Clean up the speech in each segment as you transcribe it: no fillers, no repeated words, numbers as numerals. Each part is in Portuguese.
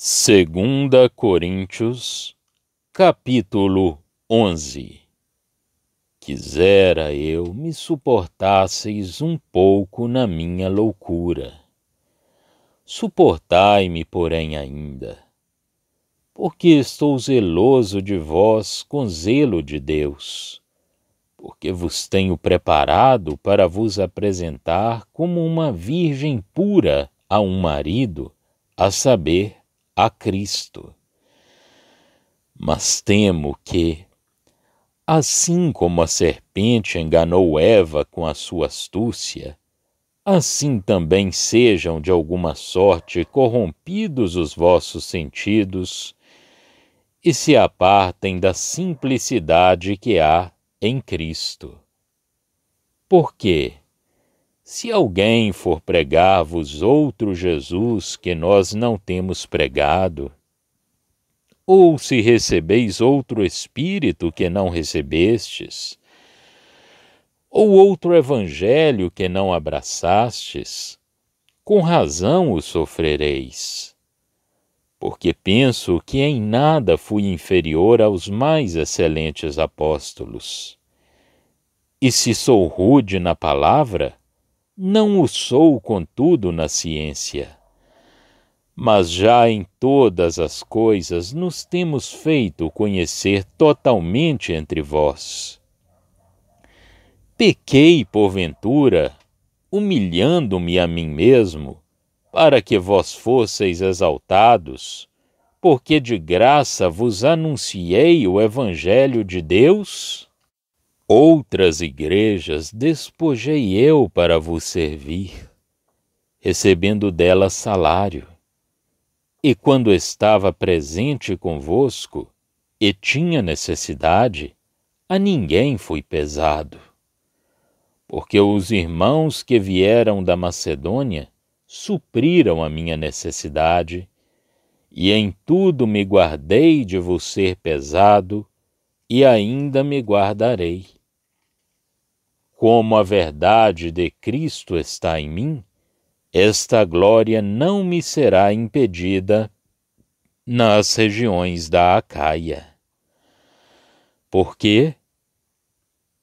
Segunda Coríntios, capítulo 11. Quisera eu me suportasseis um pouco na minha loucura. Suportai-me, porém, ainda, porque estou zeloso de vós com zelo de Deus, porque vos tenho preparado para vos apresentar como uma virgem pura a um marido, a saber, a Cristo. Mas temo que, assim como a serpente enganou Eva com a sua astúcia, assim também sejam de alguma sorte corrompidos os vossos sentidos e se apartem da simplicidade que há em Cristo. Porque, se alguém for pregar-vos outro Jesus que nós não temos pregado, ou se recebeis outro Espírito que não recebestes, ou outro Evangelho que não abraçastes, com razão o sofrereis. Porque penso que em nada fui inferior aos mais excelentes apóstolos. E se sou rude na palavra, não o sou, contudo, na ciência. Mas já em todas as coisas nos temos feito conhecer totalmente entre vós. Pequei, porventura, humilhando-me a mim mesmo, para que vós fosseis exaltados, porque de graça vos anunciei o Evangelho de Deus? Outras igrejas despojei eu para vos servir, recebendo delas salário. E quando estava presente convosco, e tinha necessidade, a ninguém fui pesado. Porque os irmãos que vieram da Macedônia supriram a minha necessidade, e em tudo me guardei de vos ser pesado, e ainda me guardarei. Como a verdade de Cristo está em mim, esta glória não me será impedida nas regiões da Acaia. Por quê?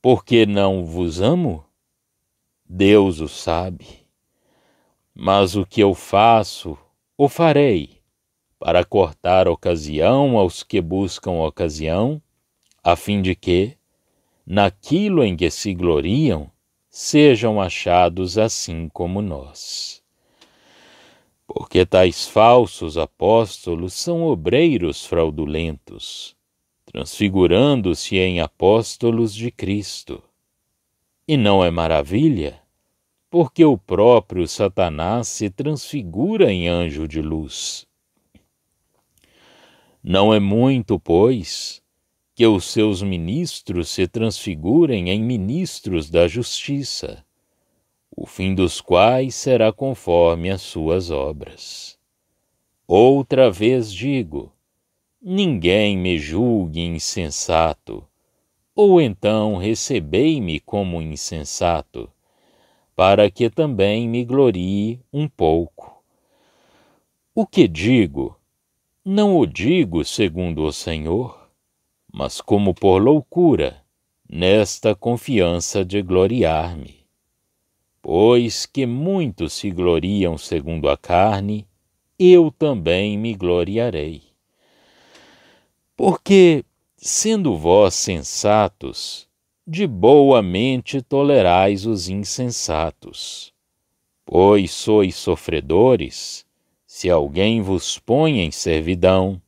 Porque não vos amo? Deus o sabe. Mas o que eu faço, o farei, para cortar ocasião aos que buscam ocasião, a fim de que, naquilo em que se gloriam, sejam achados assim como nós. Porque tais falsos apóstolos são obreiros fraudulentos, transfigurando-se em apóstolos de Cristo. E não é maravilha, porque o próprio Satanás se transfigura em anjo de luz. Não é muito, pois, que os seus ministros se transfigurem em ministros da justiça, o fim dos quais será conforme as suas obras. Outra vez digo, ninguém me julgue insensato, ou então recebei-me como insensato, para que também me glorie um pouco. O que digo, não o digo segundo o Senhor, mas como por loucura, nesta confiança de gloriar-me. Pois que muitos se gloriam segundo a carne, eu também me gloriarei. Porque, sendo vós sensatos, de boa mente tolerais os insensatos. Pois sois sofredores, se alguém vos põe em servidão,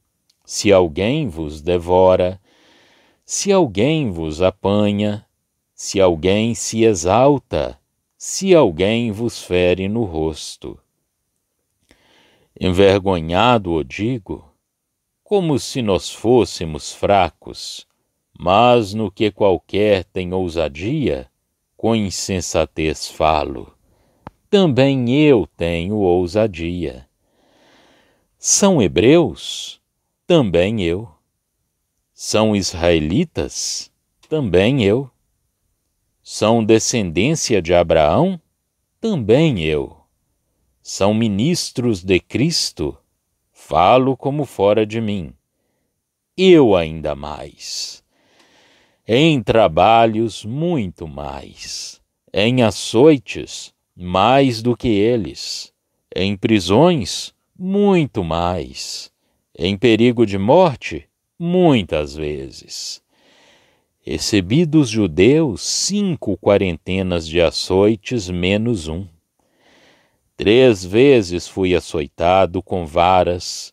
se alguém vos devora, se alguém vos apanha, se alguém se exalta, se alguém vos fere no rosto. Envergonhado o digo, como se nós fôssemos fracos, mas no que qualquer tem ousadia, com insensatez falo. Também eu tenho ousadia. São hebreus? Também eu. São israelitas? Também eu. São descendência de Abraão? Também eu. São ministros de Cristo? falo como fora de mim. Eu ainda mais. Em trabalhos, muito mais. Em açoites, mais do que eles. Em prisões, muito mais. Em perigo de morte, muitas vezes. Recebi dos judeus 5 quarentenas de açoites menos um. 3 vezes fui açoitado com varas,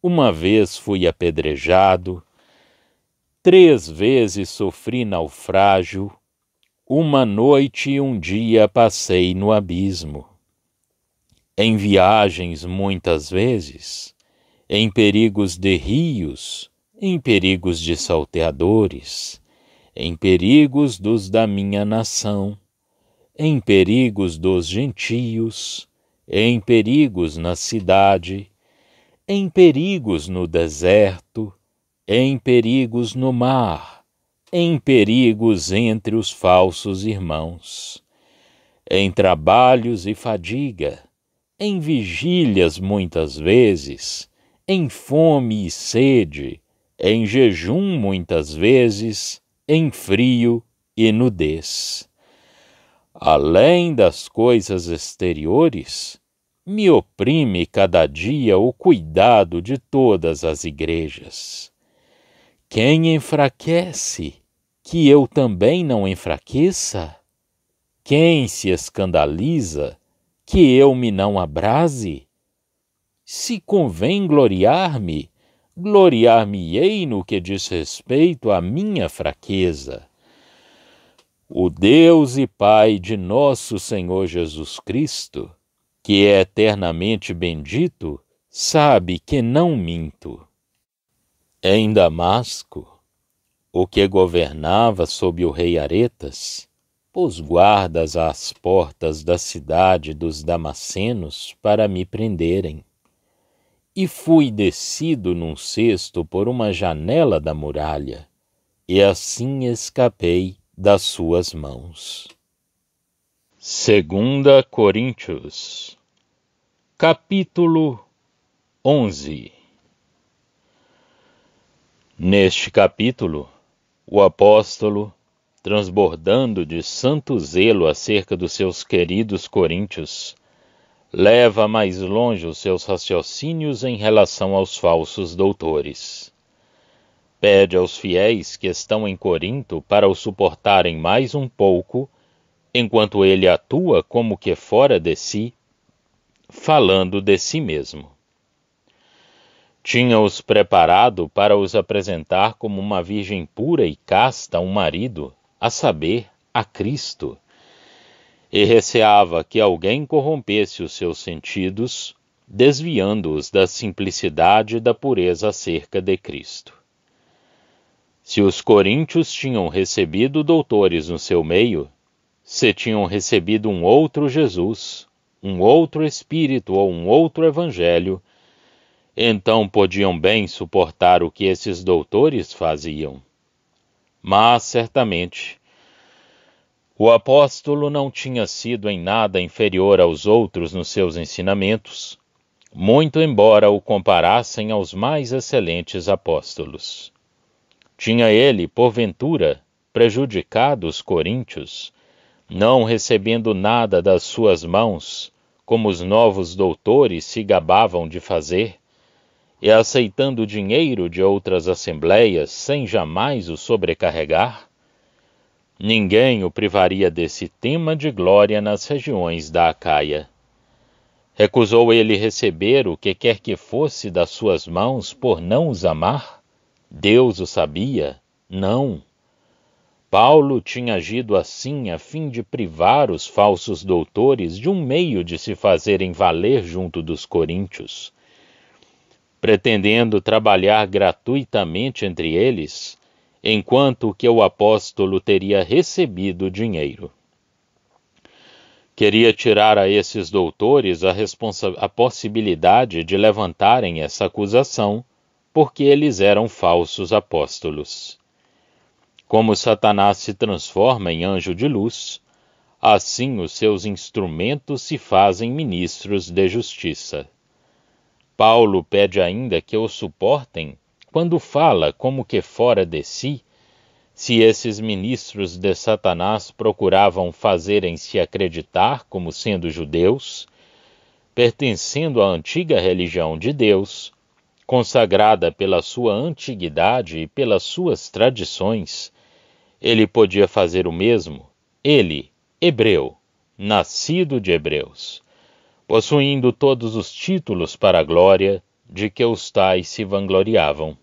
1 vez fui apedrejado, 3 vezes sofri naufrágio, 1 noite e 1 dia passei no abismo. Em viagens muitas vezes, em perigos de rios, em perigos de salteadores, em perigos dos da minha nação, em perigos dos gentios, em perigos na cidade, em perigos no deserto, em perigos no mar, em perigos entre os falsos irmãos, em trabalhos e fadiga, em vigílias muitas vezes, em fome e sede, em jejum muitas vezes, em frio e nudez. Além das coisas exteriores, me oprime cada dia o cuidado de todas as igrejas. Quem enfraquece, que eu também não enfraqueça? Quem se escandaliza, que eu me não abrase? Se convém gloriar-me, gloriar-me-ei no que diz respeito à minha fraqueza. O Deus e Pai de nosso Senhor Jesus Cristo, que é eternamente bendito, sabe que não minto. Em Damasco, o que governava sob o rei Aretas, pôs guardas às portas da cidade dos Damascenos para me prenderem. E fui descido num cesto por uma janela da muralha, e assim escapei das suas mãos. 2 Coríntios, capítulo 11. Neste capítulo, o apóstolo, transbordando de santo zelo acerca dos seus queridos coríntios, leva mais longe os seus raciocínios em relação aos falsos doutores. Pede aos fiéis que estão em Corinto para o suportarem mais um pouco, enquanto ele atua como que fora de si, falando de si mesmo. Tinha-os preparado para os apresentar como uma virgem pura e casta a um marido, a saber, a Cristo, e receava que alguém corrompesse os seus sentidos, desviando-os da simplicidade e da pureza acerca de Cristo. Se os coríntios tinham recebido doutores no seu meio, se tinham recebido um outro Jesus, um outro Espírito ou um outro Evangelho, então podiam bem suportar o que esses doutores faziam. Mas, certamente, o apóstolo não tinha sido em nada inferior aos outros nos seus ensinamentos, muito embora o comparassem aos mais excelentes apóstolos. Tinha ele, porventura, prejudicado os coríntios, não recebendo nada das suas mãos, como os novos doutores se gabavam de fazer, e aceitando dinheiro de outras assembleias sem jamais o sobrecarregar? Ninguém o privaria desse tema de glória nas regiões da Acaia. Recusou ele receber o que quer que fosse das suas mãos por não os amar? Deus o sabia? Não. Paulo tinha agido assim a fim de privar os falsos doutores de um meio de se fazerem valer junto dos coríntios. Pretendendo trabalhar gratuitamente entre eles, enquanto que o apóstolo teria recebido dinheiro. Queria tirar a esses doutores a possibilidade de levantarem essa acusação, porque eles eram falsos apóstolos. Como Satanás se transforma em anjo de luz, assim os seus instrumentos se fazem ministros de justiça. Paulo pede ainda que o suportem quando fala como que fora de si, se esses ministros de Satanás procuravam fazerem-se acreditar como sendo judeus, pertencendo à antiga religião de Deus, consagrada pela sua antiguidade e pelas suas tradições, ele podia fazer o mesmo, ele, hebreu, nascido de hebreus, possuindo todos os títulos para a glória de que os tais se vangloriavam.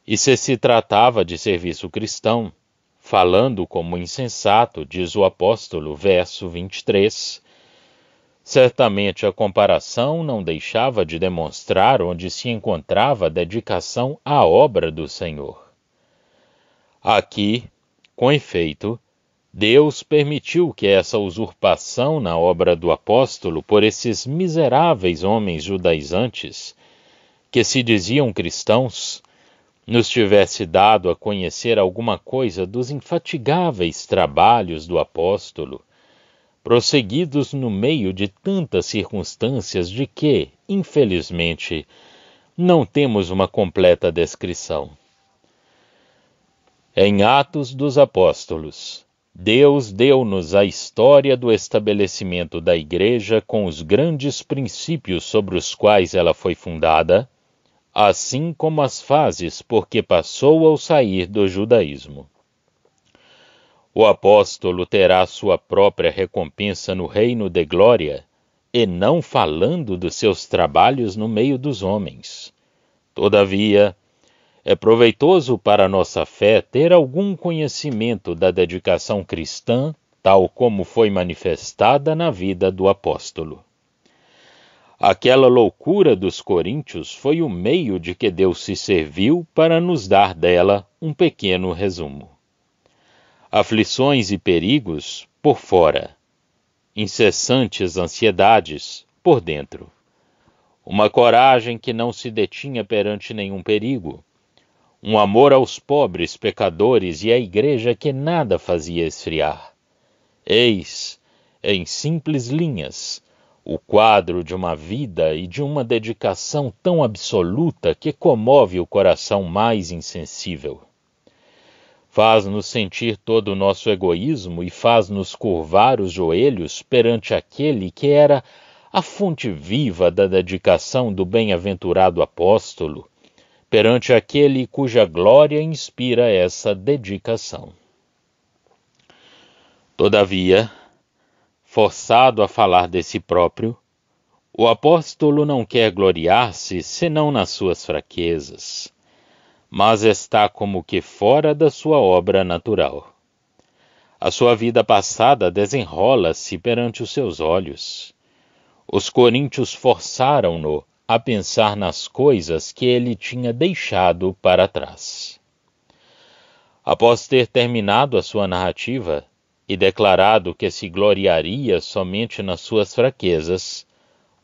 E se tratava de serviço cristão, falando como insensato, diz o apóstolo, verso 23, certamente a comparação não deixava de demonstrar onde se encontrava a dedicação à obra do Senhor. Aqui, com efeito, Deus permitiu que essa usurpação na obra do apóstolo por esses miseráveis homens judaizantes, que se diziam cristãos, nos tivesse dado a conhecer alguma coisa dos infatigáveis trabalhos do apóstolo, prosseguidos no meio de tantas circunstâncias de que, infelizmente, não temos uma completa descrição. Em Atos dos Apóstolos, Deus deu-nos a história do estabelecimento da Igreja com os grandes princípios sobre os quais ela foi fundada, assim como as fases por que passou ao sair do judaísmo. O apóstolo terá sua própria recompensa no reino de glória, e não falando dos seus trabalhos no meio dos homens. Todavia, é proveitoso para a nossa fé ter algum conhecimento da dedicação cristã, tal como foi manifestada na vida do apóstolo. Aquela loucura dos coríntios foi o meio de que Deus se serviu para nos dar dela um pequeno resumo. Aflições e perigos por fora, incessantes ansiedades por dentro. Uma coragem que não se detinha perante nenhum perigo, um amor aos pobres pecadores e à igreja que nada fazia esfriar. Eis, em simples linhas, o quadro de uma vida e de uma dedicação tão absoluta que comove o coração mais insensível. Faz-nos sentir todo o nosso egoísmo e faz-nos curvar os joelhos perante aquele que era a fonte viva da dedicação do bem-aventurado apóstolo, perante aquele cuja glória inspira essa dedicação. Todavia, forçado a falar de si próprio, o apóstolo não quer gloriar-se senão nas suas fraquezas, mas está como que fora da sua obra natural. A sua vida passada desenrola-se perante os seus olhos. Os coríntios forçaram-no a pensar nas coisas que ele tinha deixado para trás. Após ter terminado a sua narrativa e declarado que se gloriaria somente nas suas fraquezas,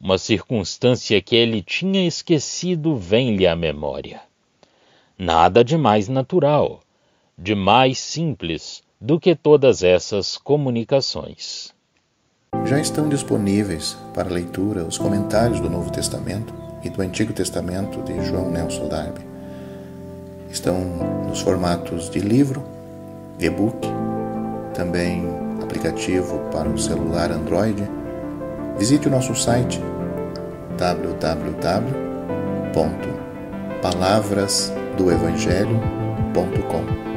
uma circunstância que ele tinha esquecido vem-lhe à memória. Nada de mais natural, de mais simples do que todas essas comunicações. Já estão disponíveis para leitura os comentários do Novo Testamento e do Antigo Testamento de João Nelson Darby. Estão nos formatos de livro, e-book, também aplicativo para o celular Android. Visite o nosso site www.palavrasdoevangelho.com.